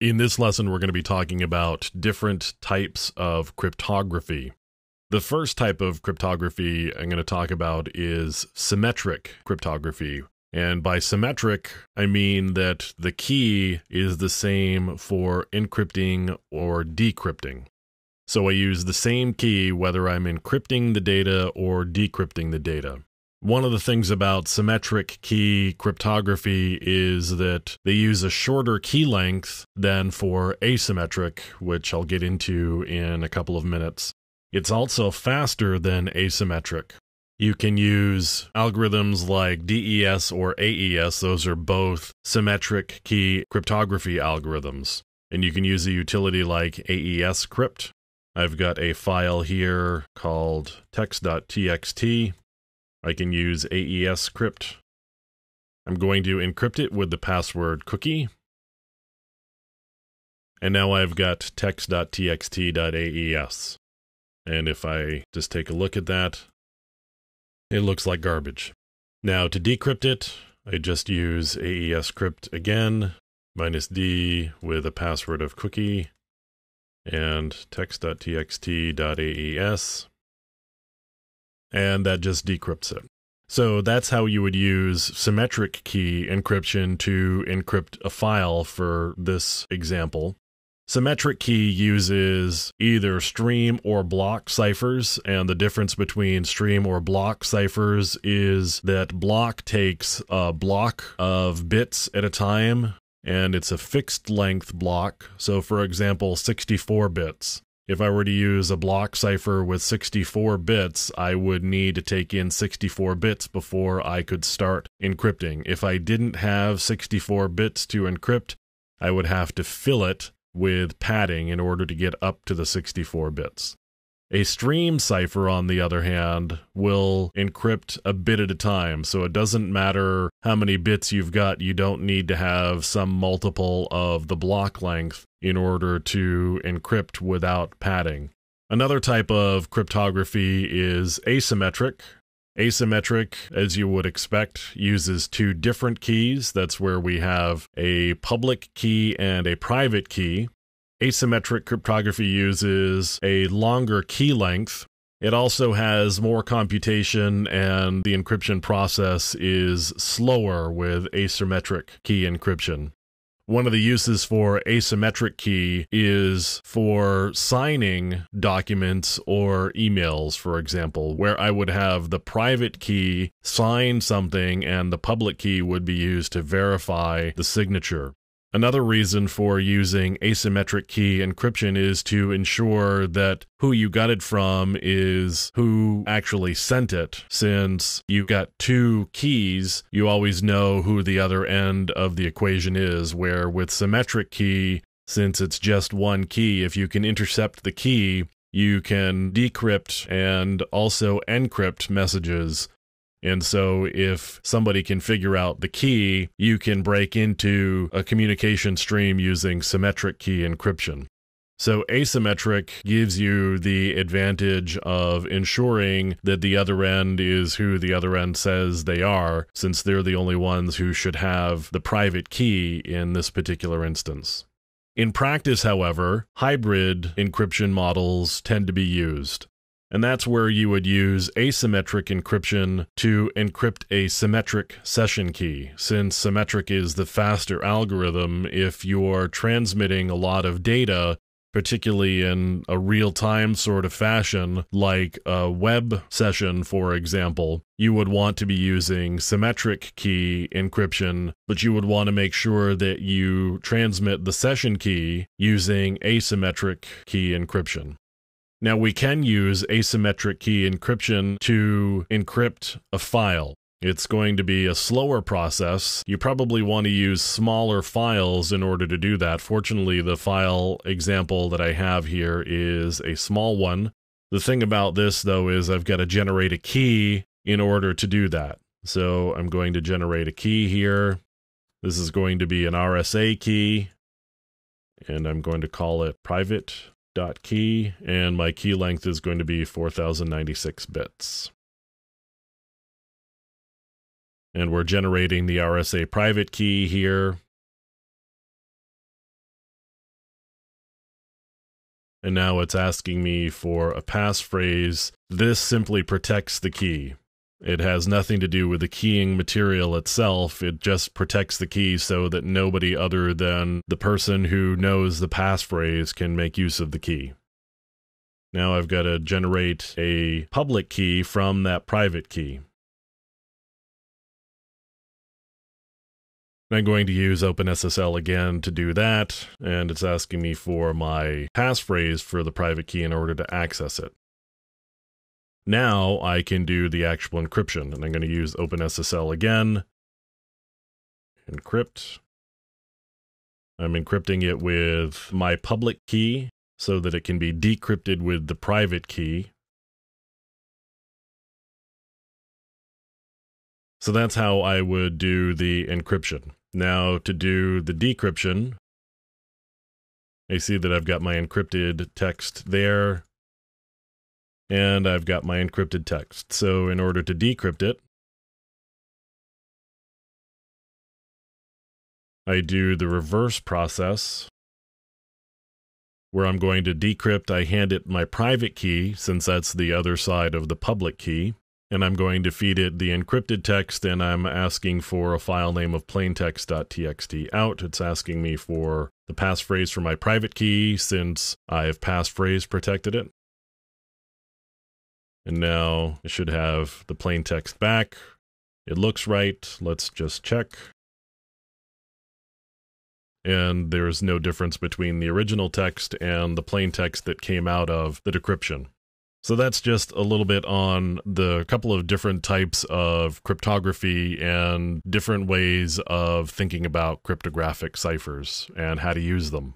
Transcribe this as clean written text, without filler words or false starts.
In this lesson, we're going to be talking about different types of cryptography. The first type of cryptography I'm going to talk about is symmetric cryptography. And by symmetric, I mean that the key is the same for encrypting or decrypting. So I use the same key whether I'm encrypting the data or decrypting the data. One of the things about symmetric key cryptography is that they use a shorter key length than for asymmetric, which I'll get into in a couple of minutes. It's also faster than asymmetric. You can use algorithms like DES or AES, those are both symmetric key cryptography algorithms. And you can use a utility like AES crypt. I've got a file here called text.txt. I can use AES crypt. I'm going to encrypt it with the password cookie. And now I've got text.txt.aes. And if I just take a look at that, it looks like garbage. Now to decrypt it, I just use AES crypt again, -d with a password of cookie, and text.txt.aes. And that just decrypts it. So that's how you would use symmetric key encryption to encrypt a file for this example. Symmetric key uses either stream or block ciphers, and the difference between stream or block ciphers is that block takes a block of bits at a time, and it's a fixed length block. So for example, 64 bits. If I were to use a block cipher with 64 bits, I would need to take in 64 bits before I could start encrypting. If I didn't have 64 bits to encrypt, I would have to fill it with padding in order to get up to the 64 bits. A stream cipher, on the other hand, will encrypt a bit at a time, so it doesn't matter how many bits you've got, you don't need to have some multiple of the block length in order to encrypt without padding. Another type of cryptography is asymmetric. Asymmetric, as you would expect, uses two different keys. That's where we have a public key and a private key. Asymmetric cryptography uses a longer key length. It also has more computation, and the encryption process is slower with asymmetric key encryption. One of the uses for asymmetric key is for signing documents or emails, for example, where I would have the private key sign something and the public key would be used to verify the signature. Another reason for using asymmetric key encryption is to ensure that who you got it from is who actually sent it. Since you've got two keys, you always know who the other end of the equation is, where with symmetric key, since it's just one key, if you can intercept the key, you can decrypt and also encrypt messages. And so if somebody can figure out the key, you can break into a communication stream using symmetric key encryption. So asymmetric gives you the advantage of ensuring that the other end is who the other end says they are, since they're the only ones who should have the private key in this particular instance. In practice, however, hybrid encryption models tend to be used. And that's where you would use asymmetric encryption to encrypt a symmetric session key. Since symmetric is the faster algorithm, if you're transmitting a lot of data, particularly in a real-time sort of fashion, like a web session, for example, you would want to be using symmetric key encryption, but you would want to make sure that you transmit the session key using asymmetric key encryption. Now, we can use asymmetric key encryption to encrypt a file. It's going to be a slower process. You probably want to use smaller files in order to do that. Fortunately, the file example that I have here is a small one. The thing about this, though, is I've got to generate a key in order to do that. So I'm going to generate a key here. This is going to be an RSA key, and I'm going to call it private.key, and my key length is going to be 4096 bits. And we're generating the RSA private key here. and now it's asking me for a passphrase. This simply protects the key. It has nothing to do with the keying material itself. It just protects the key so that nobody other than the person who knows the passphrase can make use of the key. Now I've got to generate a public key from that private key. I'm going to use OpenSSL again to do that, and it's asking me for my passphrase for the private key in order to access it. Now I can do the actual encryption, and I'm going to use OpenSSL again. Encrypt. I'm encrypting it with my public key so that it can be decrypted with the private key. So that's how I would do the encryption. Now to do the decryption, I see that I've got my encrypted text there, and I've got my encrypted text. So in order to decrypt it, I do the reverse process, where I'm going to decrypt. I hand it my private key, since that's the other side of the public key, and I'm going to feed it the encrypted text, and I'm asking for a file name of plaintext.txt out. It's asking me for the passphrase for my private key, since I have passphrase protected it. And now it should have the plain text back. It looks right. Let's just check. And there's no difference between the original text and the plain text that came out of the decryption. So that's just a little bit on the couple of different types of cryptography and different ways of thinking about cryptographic ciphers and how to use them.